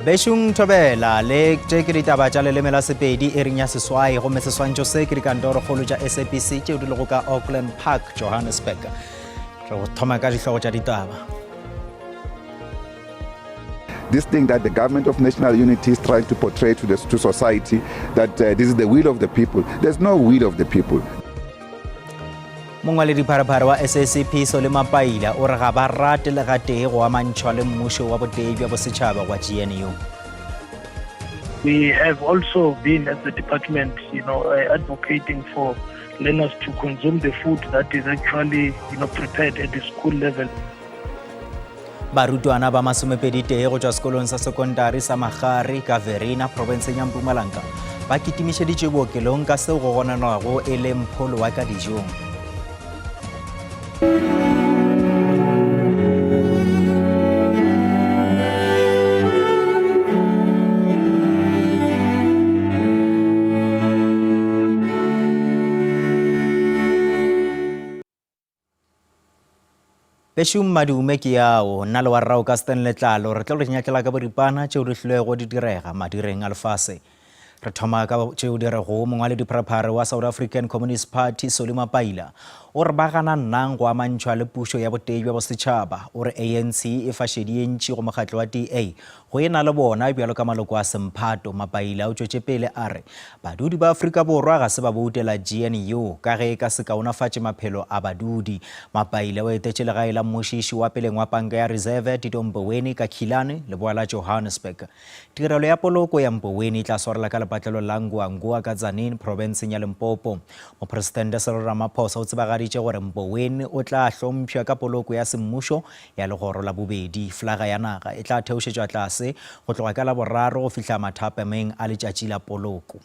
Beshung Tobela, Lake Ditaba leleme la Sepedi e reng ya seswai go meseswantšho se ke dikantoro kgolo tša SABC tšeo di lego ka Auckland Park, Johannesburg. Re go thoma ka dihlogo tša ditaba. This thing that the government of national unity is trying to portray to society, that this is the will of the people. There's no will of the people. Mongwaledi pharapara wa SABC so le mapaila o re ga ba rate le ga tee go amantšhwa le mmušo wa botei bja bosetšhaba wa GNU. We have also been at the department, advocating for learners to consume the food that is actually, prepared at the school level. Barutwana ba masomepedi tee go tšwa sekolong sa sekondari sa Magare ka Verina, provinseng ya Mpumalanga, ba kitimišeditše bookelong ka seo go gonanwago e le mpholo wa ka dijong. Beshum madume ke yao nna le wa rrao ka Stanley Tlalo re tla re nyakela ka boripana tšeo di hlwego di direga madireng a lefase. Re thoma ka tšeo di rego mongwaledi pharapara wa South African Communist Party Solima Paila o re ba gana nnang go amantšhwa le pušo ya botei bja bosetšhaba o re ANC e fašedientši go mokgatlo wa DA go ena le bona bjalo ka maloko a semphato. Mapaila o tšwetše pele a re badudi ba Afrika Borwa ga se ba boutela GNU ka ge ka se kaonafatše maphelo a badudi. Mapaila o etetše legae la mmošiši wa peleng wa panka ya reserve Tito Mboweni ka Khilane leboa la Johannesburg. Tirelo ya poloko ya Mboweni e tla swarela ka lepatlelo la Nguangua ka Tzaneen, provinseng ya Limpopo. Mopresidente Cyril Ramaphosa o tsebagaditše gore Mboweni o tla hlompšhwa ka poloko ya semmušo ya legoro la bobedi. Flaga ya naga e tla theošetšwa tlase go tloga ka la boraro go fihla mathapameng a letšatši la poloko.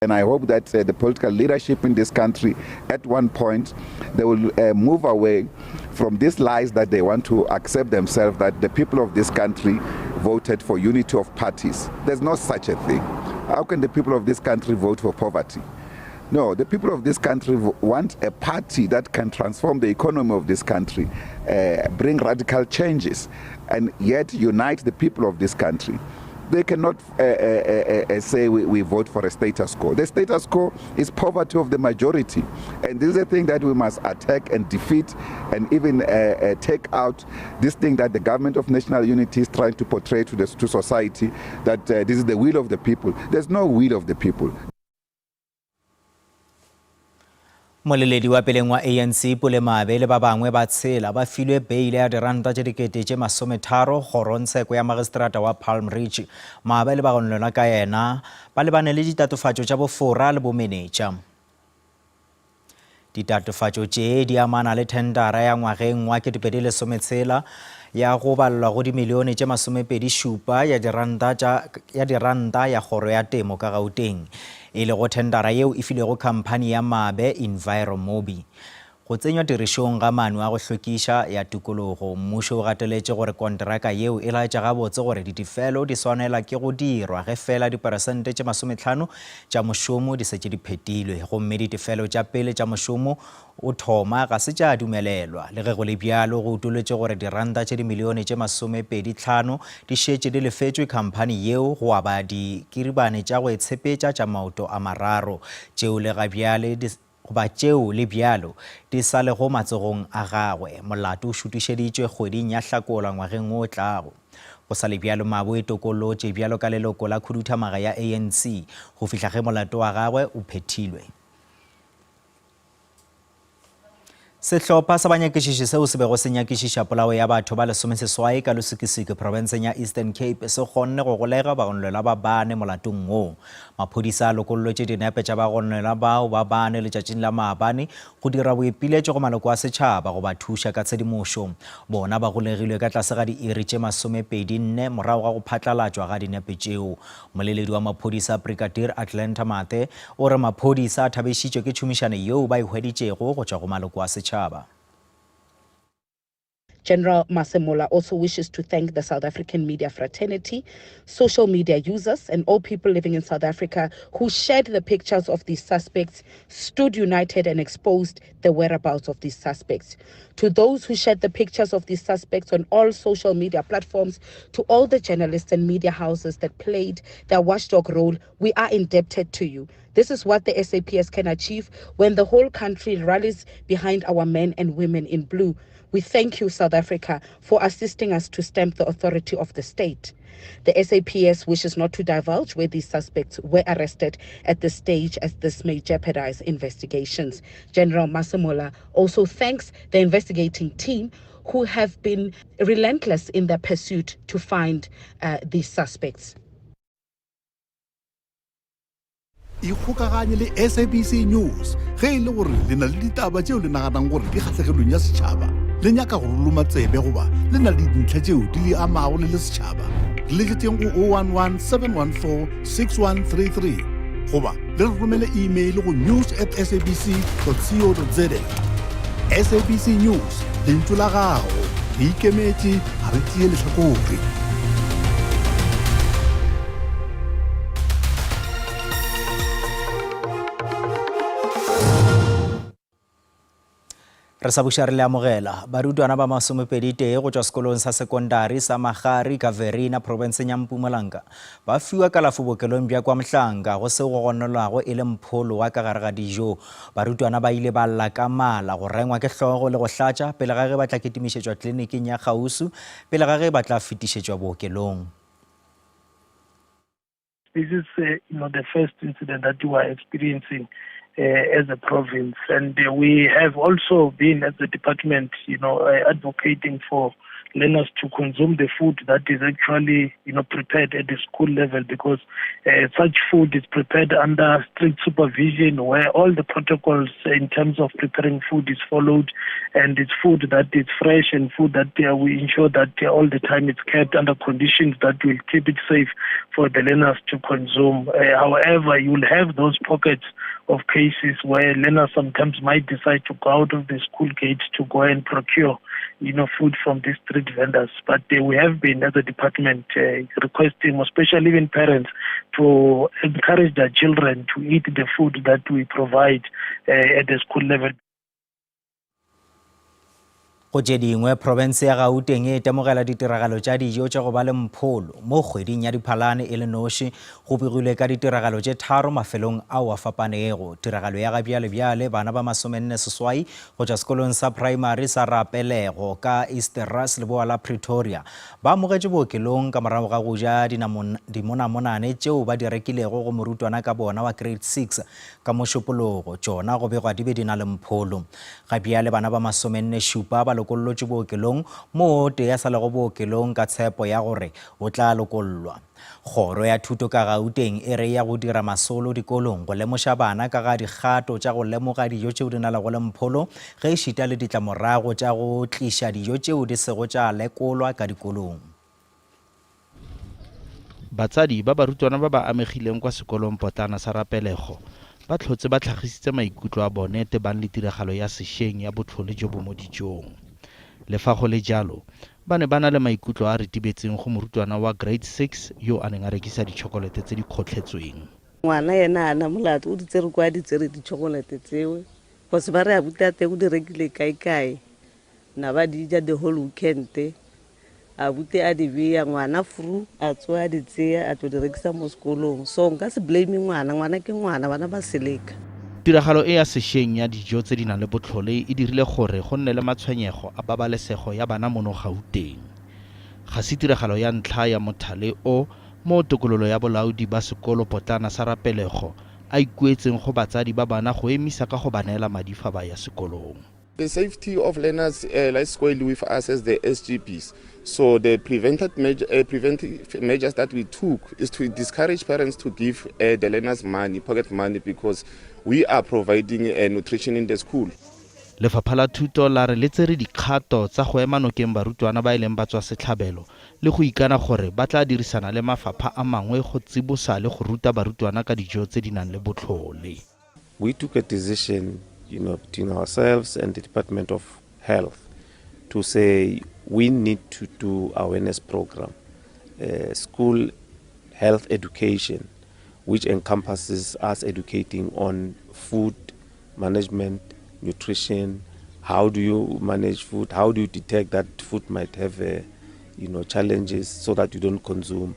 And I hope that the political leadership in this country, at one point, they will move away from these lies that they want to accept themselves, that the people of this country voted for unity of parties. There's no such a thing. How can the people of this country vote for poverty? No, the people of this country want a party that can transform the economy of this country, bring radical changes, and yet unite the people of this country. They cannot say we vote for a status quo. The status quo is poverty of the majority. And this is a thing that we must attack and defeat and even take out this thing that the government of national unity is trying to portray to society, that this is the will of the people. There's no will of the people. Moleledi wa peleng wa ANC Pule Mabe le ba bangwe ba tshela ba filwe beile ya diranta tše dikete tše 30 kgorotsheko ya magistrata wa Palm Ridge. Mabe le bagonlelwa ka yena ba lebane le ditatofatšo tša bofora le bomenetša. Ditatofatšo tše di amana le thendara ya ngwageng wa 2016 ya go balelwa go dimilione tše 27 ya diranta ya kgoro ya temo ka Gauteng. E le go thendara yeo e filego khamphani ya Mabe Enviromobi. Go tsenywa tirišong ga maano a go hlokiša ya tikologo, mmušo o gateletše gore kontraka yeo e laetša gabotse gore ditefelo di swanela ke go dirwa ge fela diperesente tše 50 tša mošomo di setše di phetilwe. Gomme ditefelo tša pele tša mošomo o thoma ga se tša dumelelwa. Le ge go le bjalo go utoletše gore diranta tše dimilione tše 25 di šetše di lefetšwe khamphani yeo go aba dikiribane tša go etshepetša tša maoto a mararo tšeo le bjalo di sa le go matsogong a gagwe. Molato o šutišeditšwe kgweding ya Hlakola ngwageng o tlago. Go sa le bjalo Mabo e tokolotše bjalo ka leloko la khuduthamaga ya ANC go fihla ge molato wa gagwe o phethilwe. Sehlopha sa banyakišiši seo se bego se nyakišiša polao ya batho ba 18 ka Lusikisiki, provinseng ya Eastern Cape, se kgonne go golega bagonlelwa ba bane molatong wo. Maphodisa a lokollotše dinepe tša bagonlelwa bao ba bane letšatšing la maabane go dira boipiletšo go maloko a setšhaba go ba thuša ka tshedimošo. Bona ba golegilwe ka tlase ga diiri tše 24 morago ga go phatlalatšwa ga dinepe tšeo. Moleledi wa maphodisa Brigadier Atlanta Mathe o re maphodisa a thabišitšwe ke tšhomišano yeo ba e hweditšego go tšwa go maloko a setšhaba. General Masemola also wishes to thank the South African media fraternity, social media users, and all people living in South Africa who shared the pictures of these suspects, stood united and exposed the whereabouts of these suspects. To those who shared the pictures of these suspects on all social media platforms, to all the journalists and media houses that played their watchdog role, we are indebted to you. This is what the SAPS can achieve when the whole country rallies behind our men and women in blue. We thank you, South Africa, for assisting us to stamp the authority of the state. The SAPS wishes not to divulge where these suspects were arrested at this stage, as this may jeopardize investigations. General Masemola also thanks the investigating team who have been relentless in their pursuit to find these suspects. Ikgokaganye le SABC News ge e le gore le na le ditaba tšeo le naganang gore di kgatlhegelong ya setšhaba le nyaka go ruluma tsebe goba le na le dintlha tšeo di le amago le setšhaba le letšeng go 011 714 6133 goba le re romele email go news@sabc.co.za. SABC News lentšu la gago le ikemetše ga re tie lehlakore. Re sa buša re le amogela barutwana ba masomepedi go tšwa sekolong sa sekondari sa Magari ka Verina provinseng ya Mpumalanga ba fiwa kalafo bookelong bja kwa Mhlanga go seo go gonelwago e le mpholo wa ka gare ga dijo. Barutwana ba ile ba lla ka mala go rengwa ke hlogo le go hlatša pele ga ge ba tla ketimišetšwa tliliniking ya Gausu pele ga ge ba tla fetišetšwa bookelong. This is the first incident that we are experiencing as a province, and we have also been as the department advocating for learners to consume the food that is actually prepared at the school level, because such food is prepared under strict supervision where all the protocols in terms of preparing food is followed, and it's food that is fresh and food that we ensure that all the time it's kept under conditions that will keep it safe for the learners to consume. However, you will have those pockets of cases where learners sometimes might decide to go out of the school gates to go and procure food from these street vendors. But we have been, as a department, requesting, especially even parents, to encourage their children to eat the food that we provide at the school level. Go tše dingwe province ya Gauteng e temogela ditiragalo tša dijo tša go ba le mpholo mo kgweding ya Diphalane e le noši go begilwe ka ditiragalo tše 3 mafelong ao a fapanego. Tiragalo ya gabjale bana ba 48 go tšwa sekolong sa primary sa Rapelego ka East Rus leboa la Pretoria ba amogetše bookelong ka morago ga go ja dimonamonane tšeo ba di rekilego go morutwana ka bona wa grade 6 ka mošupologo tšona go begwa di be di na le mpholo. Gabjale bana ba 47 ba lokollotše bookelong mo te ya sa lego bookelong ka tshepo ya gore o tla lokollwa. Kgoro ya thuto ka Gauteng e re ya go dira masolo dikolong go lemoša bana ka ga dikgato tša go lemoga dijo tšeo di na le go le mpholo ge e šita le ditlamorago tša go tliša dijo tšeo di sego tša lekolwa ka dikolong. Batsadi ba barutwana ba ba amegileng kwa sekolong potana sa Rapelego ba tlhotse ba tlhagisitse maikutlo a bone te bang le tiragalo ya sešeng ya botlhole jo bo mo dijong. Le fa go le jalo ba ne ba na le maikutlo a retibetseng go morutwana wa grade 6 yo a neng a rekisa ditšhokolete tse di kgotlhetsweng. Ngwana yena a na molato o di tsere kwa di tsere ditšhokolete tseo go se ba re a butate go di rekile kae na ba di ja the whole weekend a bute a di beya ngwana furu a tswa di tseya a to di rekisa mo sekolong. So nka se blame ngwana ke ngwana bana ba seleka. Tiragalo e ya sešeng ya dijo tse di nang le botlhole e dirile gore go nne le matshwenyego a pabalesego ya bana mono Gauteng. Ga se tiragalo ya ntlha ya mothale o mo tokololo ya bolaodi ba sekolo potana sa Rapelego a ikuetseng go batsadi ba bana go emisa ka go ba neela madi fa ba ya sekolong. The safety of learners lies squarely with us as the SGPs. So the preventive measures that we took is to discourage parents to give the learners money, pocket money, because we are providing nutrition in the school. Lefapha la Thuto la re letsere dikgato tsa go ema nokeng barutwana ba ileng ba tswa setlhabelo le go ikana gore ba tla dirisana le mafapha a mangwe go tsibosa le go ruta barutwana ka dijo tse di nang le botlhole. We took a decision between ourselves and the Department of Health to say we need to do awareness program, school health education, which encompasses us educating on food management, nutrition, how do you manage food, how do you detect that food might have challenges so that you don't consume.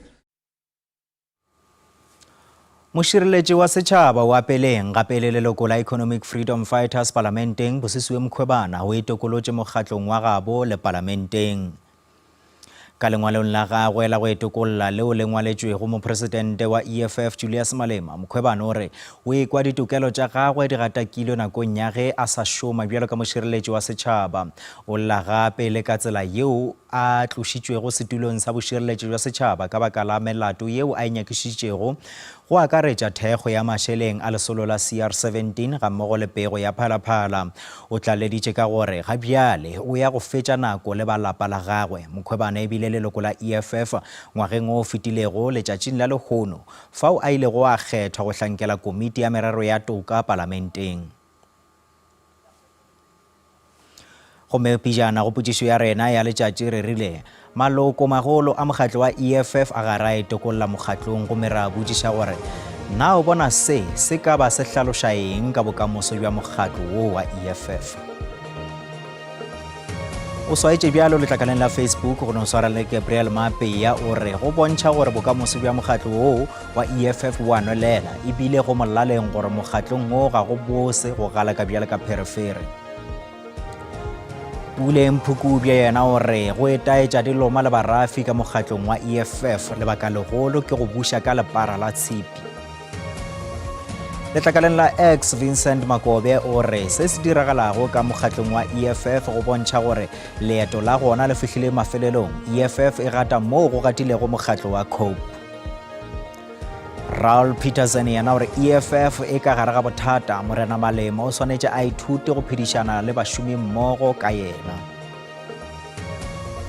Mošireletši wa setšhaba wa peleng gape le leloko la Economic Freedom Fighters Parlamenteng Bosisiwe Mkhwebana o itokolotše mokgatlong wa gabo le Parlamenteng. Ka lengwalong la gagwe la go etokolola leo le ngwaletšwego mopresidente wa EFF Julius Malema, Mkhwebana o re o ekwa ditokelo tša gagwe di gatakilwe nakong ya ge a sa šoma bjalo ka mošireletši wa setšhaba. O lla gape le ka tsela yeo a tlošitšwego setulong sa bošireletši jwa setšhaba ka baka la melato yeo a enyakišitšego go akaretša thekgo ya mašeleng a lesolo la CR17 ga mmogo le pego ya phalaphala. O tlaleditše ka gore ga bjale o ya go fetša nako le balapa la gagwe. Mkhwebana ebile leloko la EFF ngwageng o fetilego letšatšing la lekgono fao a ilego a kgethwa go hlankela komiti ya merero ya toka Parlamenteng. Gomme pejana go potšišo ya rena ya letšatši re rile maloko magolo a mokgatlo wa EFF a gara a etokolola mokgatlong gomme re a botšiša gore na o bona se ka ba se hlaloša eng ka bokamoso bja mokgatlo wo wa EFF. O swaetše bjalo letlakaleng la Facebook go no swara le Gabriel Mapeya o re go bontšha gore bokamoso bja mokgatlo wo wa EFF bo a nwelela ebile go molaleng gore mokgatlong wo ga go bose go gala ka bjale ka pherefere. Pule Mphukubya yena o re go etaetša diloma le barafi ka mokgatlong wa EFF lebaka legolo ke go buša ka lepara la tshipi. Letlakaleng la X Vincent Makobe o re se se diragalago ka mokgatlong wa EFF go bontšha gore leeto la gona le fihlile mafelelong. EFF e gata moo go gatilego mokgatlo wa COPE. Raul Peterson yena gore EFF e ka gare ga bothata Morena Malema o swanetše a ithute go phedišana le bašomi mmogo ka yena.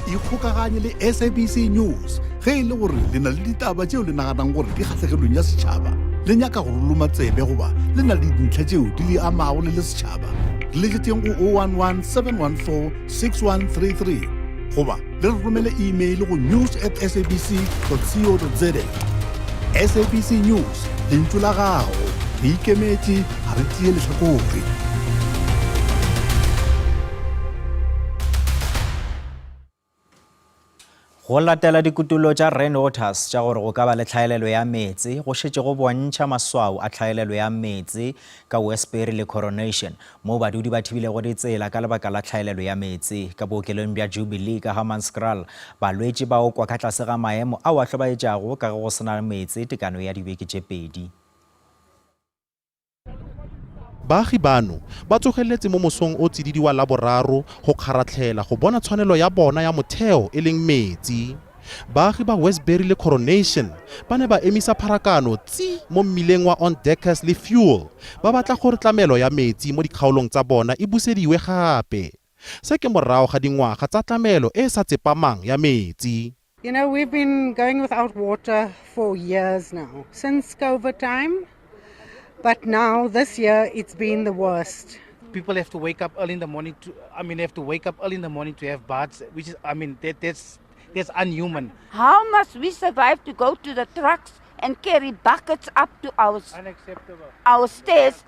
Ikgokaganye le SABC News ge e le gore le na le ditaba tšeo le naganang gore di kgatlhegelong ya setšhaba le nyaka go ruluma tsebe goba le na le dintlha tšeo di le amago le setšhaba le letšeng go 011 714 6133 goba le re romele email go news@sabc.co.za. SABC News lentšu la gago re ikemetše ga re tlie lehlakore. Go latela dikutulo tša Rainwaters tša gore go ka ba le tlhaelelo ya metsi go šetše go bontšha maswao a tlhaelelo ya metsi ka Westbury le Coronation moo badudi ba thibilego ditsela ka lebaka la tlhaelelo ya metsi. Ka bookelong bja Jubilee ka Hammanskraal balwetši ba okwa ka tlase ga maemo a wa hlobaetšago ka go sena metsi tekano ya dibeke tše pedi. Baagi bano ba tsogeletse mo mosong o tsididi wa laboraro go kgaratlhela go bona tshwanelo ya bona ya motheo e leng metsi. Baagi ba Westbury le Coronation ba ne ba emisa pharakano tsi mo mmileng wa On Deckers le Fuel ba batla gore tlamelo ya metsi mo dikgaolong tsa bona e busediwe gape. Se ke morago ga dingwaga tsa tlamelo e sa tsepamang ya metsi. You know, we've been going without water for years now, since COVID time. But now, this year, it's been the worst. People have to wake up early in the morning to have baths, which is, that's unhuman. How must we survive to go to the trucks and carry buckets up to our stairs?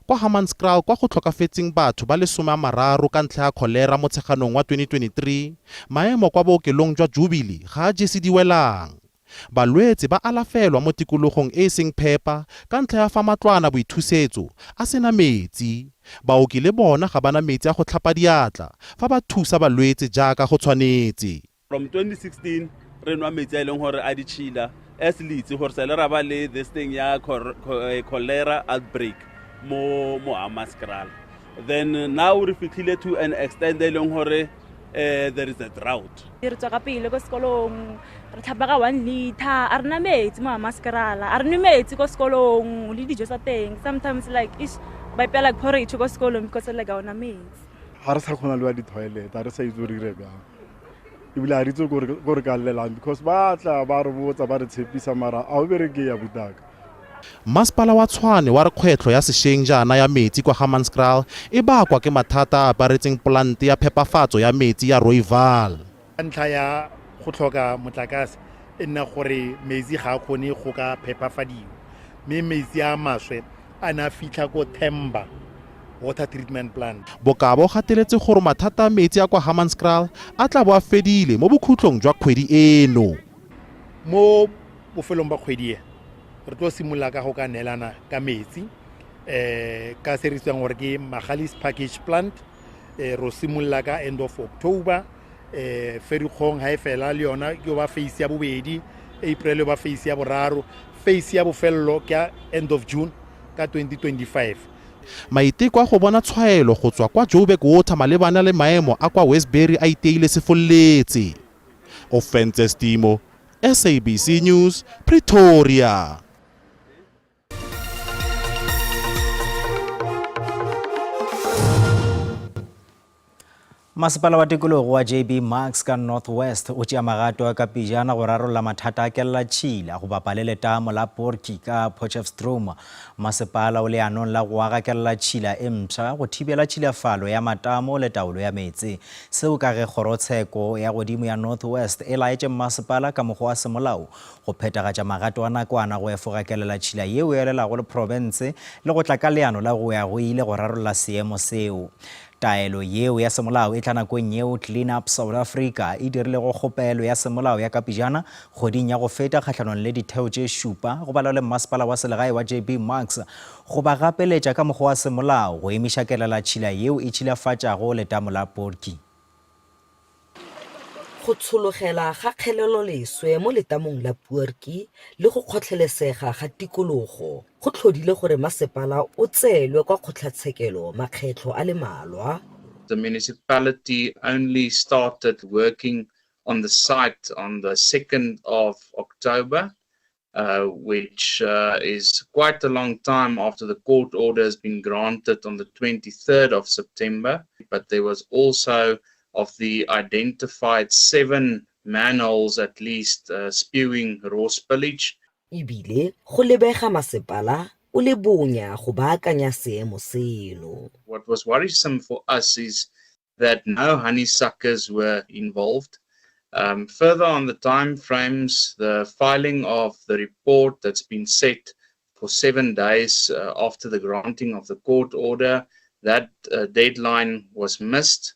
Kwa Hammanskraal kwa go tlhokafetseng batho ba le 30 ka ntlha ya kholera mo tsheganong wa 2023, maemo kwa bookelong jwa Jubilee ga a jesediwelang. Balwetse ba alafelwa mo tikologong e seng phepa ka ntlha ya fa matlwana boithusetso a sena metsi. Baoki le bona ga bana metsi a go tlhapa diatla fa ba thusa balwetse jaaka go tshwanetse. From 2016 re nwa metsi a leng gore a ditšhila as litse gore se le ra ba le this thing ya cholera outbreak mo Hammanskraal. Then now re fitlhile to an extent e leng gore there is a drought. Re tswa pele go sekolong re tlhapa ka 1 liter a rena metsi mo Hammanskraal a re nwe metsi go sekolong le dijo tsa teng sometimes like ish ba pela like porridge go sekolong because like ga ona metsi ha re sa khona le wa di toilet a re sa itse re re bjang ibile a re itse gore ka lelang because ba tla ba re botsa ba re tshepisa mara a o bereke ya butaka Masepala wa Tshwane wa re kgwetlho ya sešweng jaana ya metsi kwa Hammanskraal e bakwa ke mathata a aparetseng polante ya phepafatso ya metsi ya Rooival. Ntlha ya go tlhoka motlakase e nna gore metsi ga a kgone go ka phepafadiwa, mme metsi a maswe a na fitlha ko Themba water treatment plant. Bokabo gateletse gore mathata a metsi a kwa Hammanskraal a tla bo a fedile mo bokhutlong jwa kgwedi eno. Mo bofelong ba kgwedi re tlo simolola ka go ka neelana ka metsi ka se re tswang gore ke Magalis package plant ro simolola ka end of October Ferikgong ha e fela le yona ke ba phase ya bobedi, April ba phase ya boraro, phase ya bofello ke end of June ka 2025. Maiteko a go bona tshwaelo go tswa kwa Joburg Water malebana le maemo a kwa Westbury a iteile sefoletse. Offenses Timo, SABC News, Pretoria. Masepala wa tikologo wa JB Max ka Northwest o tšea magato a ka pejana go rarolla mathata a kelela tšhila go bapa le letamo la Porky ka Potchefstroom. Masepala o leanong la go aga kelela tšhila e mpšha go thibela tšhilafalo ya matamo le taolo ya metsi. Seo ka ge kgorotsheko ya godimo ya Northwest e laetše masepala ka mokgwa wa semolao go phethagatša magato a nakwana go efoga kelela tšhila yeo e elelago le province le go tla ka leano la go ya go ile go rarolla seemo seo. Taelo yeo ya semolao e tla nakong yeo Clean Up South Africa e dirile go kgopelo ya semolao ya kapijana kgoding ya go feta kgatlhanong le ditheo tše šupa go bala le masepala wa selegae wa JB Max go ba gapeletša ka mokgwa wa semolao go emiša kelela tšhila yeo e tšhilafatšago letamo la Porky. Go tshologela ga kgeleloleswe mo letamong la Porky le go kgotlhelesega ga tikologo go tlhodile gore masepala o tseelwe kwa kgotlatshekelo makgetlo a le malwa. The municipality only started working on the site on the 2nd of October, which is quite a long time after the court order has been granted on the 23rd of September. But there was also of the identified 7 manholes at least spewing raw spillage. Ibile go lebega masepala o le bonya go baakanya seemo seno. What was worrisome for us is that no honeysuckers were involved. Further on the time frames, the filing of the report that's been set for 7 days after the granting of the court order, that deadline was missed.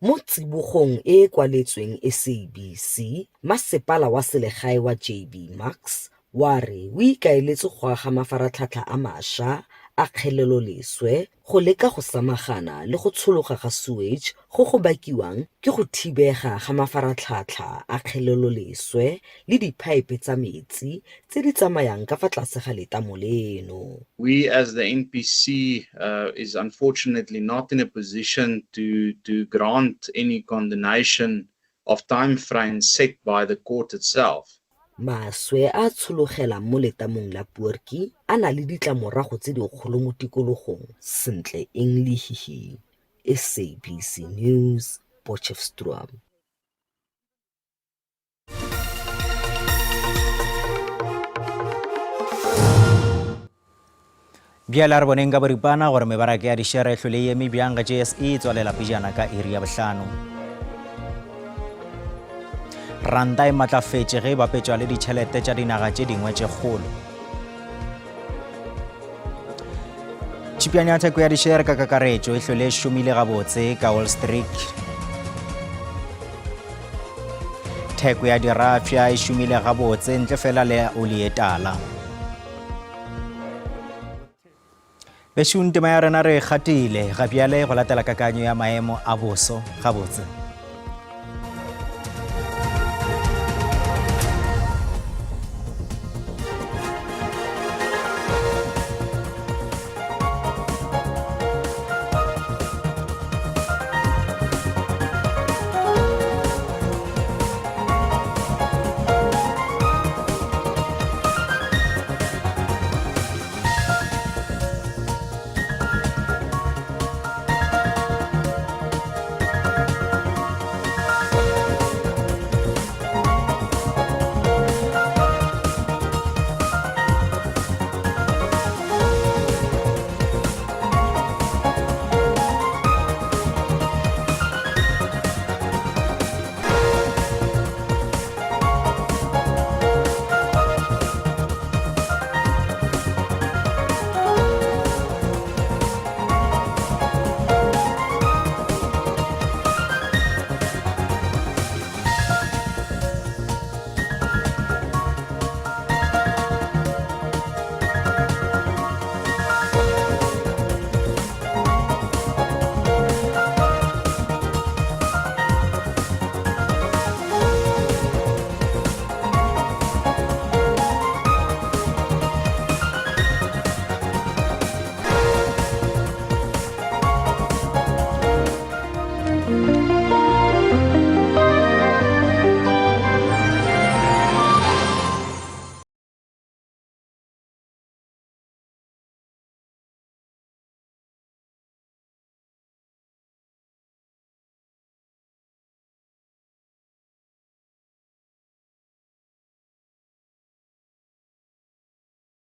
Mo tsibogong e kwaletsweng SABC, masepala wa selegae wa JB Max wa re o ikaeletse go aga mafaratlhatlha a mašwa a kgeleloleswe go leka go samagana le go tshologa ga sewage go go bakiwang ke go thibega ga mafaratlhatlha a kgeleloleswe le diphaepe tsa metsi tse di tsamayang ka fa tlase ga letamo leno. We as the NPC is unfortunately not in a position to grant any condonation of time frames set by the court itself. Maswe a tshologelang mo letamong la Porky a na le ditlamorago tse dikgolo mo tikologong sentle English. SABC News, Potchefstroom. Bjale re boneng ka boripana gore mebaraka ya dišere hlole ye mebjang ga JSE tswalela pejana ka iri ya bohlano. Ranta e matlafetše ge e bapetšwa le ditšhelete tša dinaga tše dingwe tše kgolo. Tšhipiano ya theko ya dišere ka kakaretšo e hlole e šomile gabotse ka Wall Street. Theko ya dirafša e šomile gabotse ntle fela le oli e tala. Bešo ntema ya rena re kgatile ga bjale go latela kakanyo ya maemo a boso gabotse.